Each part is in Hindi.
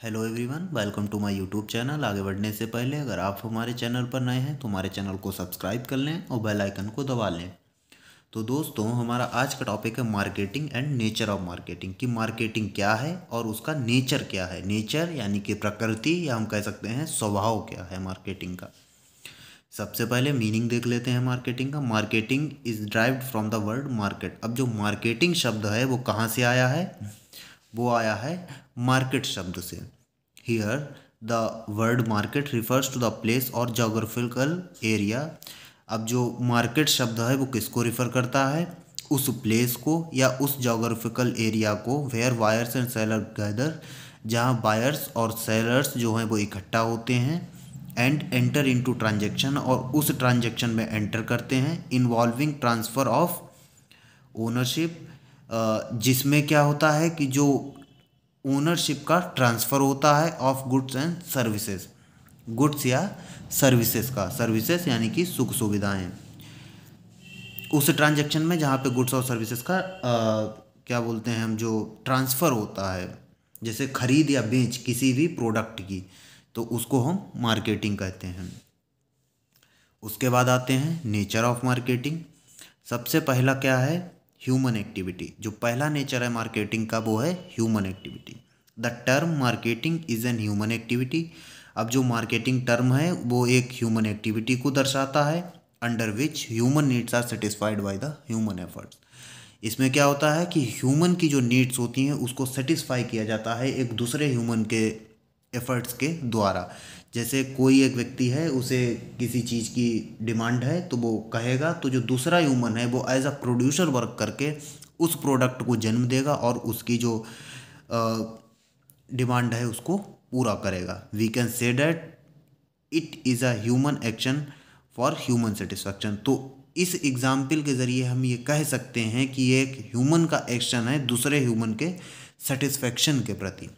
Hello everyone, welcome to my YouTube channel. आगे बढ़ने से पहले अगर आप हमारे चैनल पर नए हैं तो हमारे चैनल को सब्सक्राइब कर लें और बेल आइकन को दबा लें। तो दोस्तों, हमारा आज का टॉपिक है marketing and nature of marketing. कि मार्केटिंग क्या है और उसका नेचर क्या है। नेचर यानी कि प्रकृति, या हम कह सकते हैं स्वभाव क्या है मार्केटिंग का। सबसे पहले मीनिंग देख लेते हैं मार्केटिंग का। Marketing is derived from the word market. अब जो मार्केटिंग शब्द है वो कहाँ से आया है? वो आया है मार्केट शब्द से। Here the word market refers to the place और जोग्राफिकल एरिया। अब जो मार्केट शब्द है वो किसको रिफ़र करता है? उस प्लेस को या उस जोग्राफिकल एरिया को where buyers and seller gather, जहाँ बायर्स और सेलर्स जो हैं वो इकट्ठा होते हैं। एंड एंटर इनटू ट्रांजेक्शन, और उस ट्रांजेक्शन में एंटर करते हैं। इन्वॉल्विंग ट्रांसफ़र ऑफ ओनरशिप, जिसमें क्या होता है कि जो ओनरशिप का ट्रांसफ़र होता है of goods and services. Goods या सर्विसेज का, सर्विसेज यानी कि सुख सुविधाएं, उस ट्रांजैक्शन में जहाँ पे गुड्स और सर्विसेज का क्या बोलते हैं हम, जो ट्रांसफ़र होता है, जैसे खरीद या बेच किसी भी प्रोडक्ट की, तो उसको हम मार्केटिंग कहते हैं। उसके बाद आते हैं नेचर ऑफ मार्केटिंग। सबसे पहला क्या है? Human activity. जो पहला नेचर है मार्केटिंग का वो है human activity. The term marketing is an human activity. अब जो मार्केटिंग टर्म है वो एक ह्यूमन एक्टिविटी को दर्शाता है, under which human needs are satisfied by the human efforts. इसमें क्या होता है कि ह्यूमन की जो नीड्स होती हैं उसको सेटिस्फाई किया जाता है एक दूसरे ह्यूमन के एफर्ट्स के द्वारा। जैसे कोई एक व्यक्ति है, उसे किसी चीज़ की डिमांड है तो वो कहेगा, तो जो दूसरा ह्यूमन है वो एज अ प्रोड्यूसर वर्क करके उस प्रोडक्ट को जन्म देगा और उसकी जो डिमांड है उसको पूरा करेगा। We can say that it is a human action for human satisfaction. तो इस एग्जाम्पल के ज़रिए हम ये कह सकते हैं कि ये एक ह्यूमन का एक्शन है दूसरे ह्यूमन के सेटिस्फैक्शन के प्रति।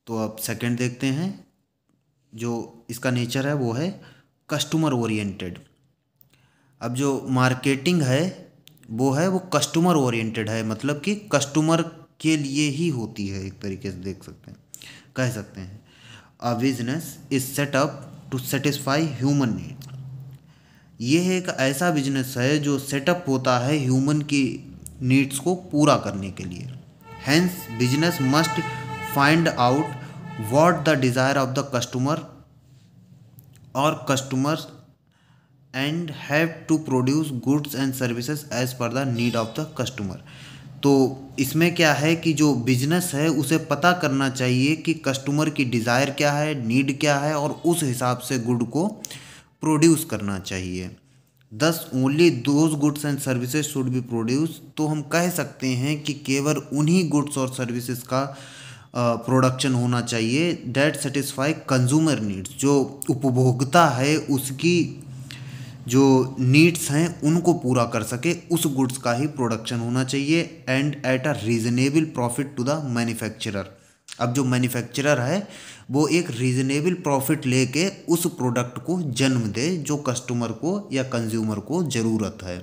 तो अब सेकंड देखते हैं, जो इसका नेचर है वो है कस्टमर ओरिएंटेड। अब जो मार्केटिंग है वो कस्टमर ओरिएंटेड है, मतलब कि कस्टमर के लिए ही होती है। एक तरीके से देख सकते हैं, कह सकते हैं a business is set up to satisfy human needs. ये एक ऐसा बिजनेस है जो सेटअप होता है ह्यूमन की नीड्स को पूरा करने के लिए। Hence business must find out what the desire of the customer और customers and have to produce goods and services as per the need of the customer. तो इसमें क्या है कि जो बिजनेस है उसे पता करना चाहिए कि कस्टमर की डिज़ायर क्या है, नीड क्या है, और उस हिसाब से गुड को प्रोड्यूस करना चाहिए। दस only those goods and services should be produce. तो हम कह सकते हैं कि केवल उन्हीं गुड्स और सर्विसेज का प्रोडक्शन होना चाहिए डेट सेटिस्फाई कंज्यूमर नीड्स। जो उपभोक्ता है उसकी जो नीड्स हैं उनको पूरा कर सके, उस गुड्स का ही प्रोडक्शन होना चाहिए। And at a reasonable profit to the manufacturer. अब जो मैन्युफैक्चरर है वो एक रीजनेबल प्रॉफिट लेके उस प्रोडक्ट को जन्म दे जो कस्टमर को या कंज्यूमर को ज़रूरत है।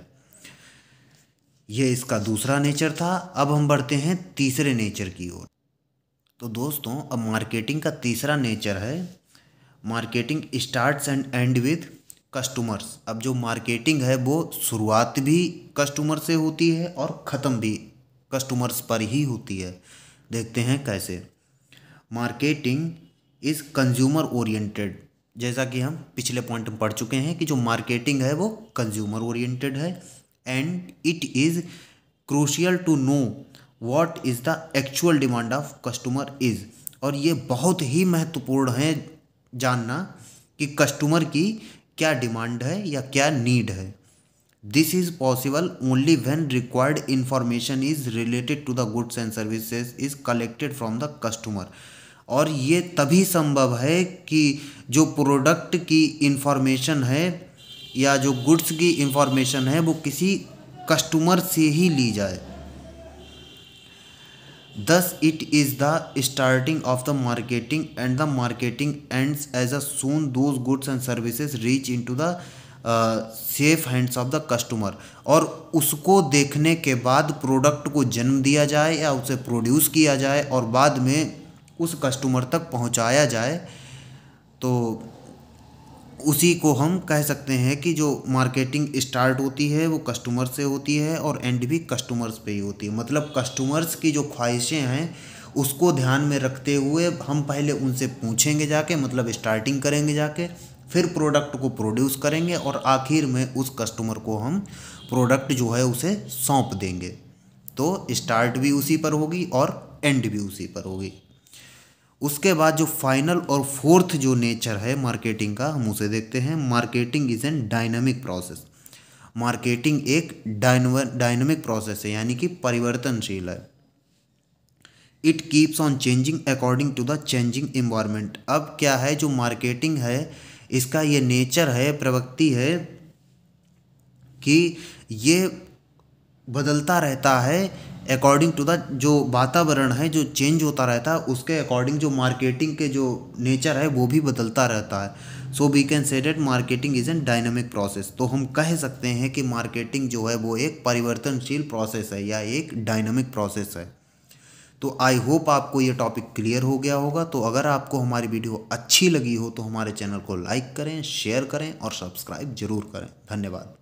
ये इसका दूसरा नेचर था। अब हम बढ़ते हैं तीसरे नेचर की ओर। तो दोस्तों, अब मार्केटिंग का तीसरा नेचर है marketing starts and and with customers. अब जो मार्केटिंग है वो शुरुआत भी कस्टमर से होती है और ख़त्म भी कस्टमर्स पर ही होती है। देखते हैं कैसे। Marketing is consumer oriented. जैसा कि हम पिछले पॉइंट में पढ़ चुके हैं कि जो मार्केटिंग है वो कंज्यूमर ओरिएंटेड है। And it is crucial to know what is the actual demand of customer is. और ये बहुत ही महत्वपूर्ण है जानना कि कस्टमर की क्या डिमांड है या क्या नीड है। This is possible only when required information is related to the goods and services is collected from the customer. और ये तभी संभव है कि जो प्रोडक्ट की इंफॉर्मेशन है या जो गुड्स की इंफॉर्मेशन है वो किसी कस्टमर से ही ली जाए। Thus, it is the starting of the marketing, and the marketing ends as soon those goods and services reach into the safe hands of the customer। और उसको देखने के बाद प्रोडक्ट को जन्म दिया जाए या उसे प्रोड्यूस किया जाए और बाद में उस कस्टमर तक पहुंचाया जाए, तो उसी को हम कह सकते हैं कि जो मार्केटिंग स्टार्ट होती है वो कस्टमर से होती है और एंड भी कस्टमर्स पे ही होती है। मतलब कस्टमर्स की जो ख्वाहिशें हैं उसको ध्यान में रखते हुए हम पहले उनसे पूछेंगे जाके, मतलब स्टार्टिंग करेंगे जाके, फिर प्रोडक्ट को प्रोड्यूस करेंगे और आखिर में उस कस्टमर को हम प्रोडक्ट जो है उसे सौंप देंगे। तो स्टार्ट भी उसी पर होगी और एंड भी उसी पर होगी। उसके बाद जो फाइनल और फोर्थ जो नेचर है मार्केटिंग का, हम उसे देखते हैं। Marketing is an dynamic process. Marketing एक डायनामिक प्रोसेस है, यानी कि परिवर्तनशील है। It keeps on changing according to the changing environment. अब क्या है, जो मार्केटिंग है इसका ये नेचर है, प्रवृत्ति है कि ये बदलता रहता है अकॉर्डिंग टू द जो वातावरण है जो चेंज होता रहता है उसके अकॉर्डिंग जो मार्केटिंग के जो नेचर है वो भी बदलता रहता है। So we can say that marketing is an dynamic process. तो हम कह सकते हैं कि मार्केटिंग जो है वो एक परिवर्तनशील प्रोसेस है या एक डायनामिक प्रोसेस है। तो आई होप आपको ये टॉपिक क्लियर हो गया होगा। तो अगर आपको हमारी वीडियो अच्छी लगी हो तो हमारे चैनल को लाइक करें, शेयर करें और सब्सक्राइब जरूर करें। धन्यवाद।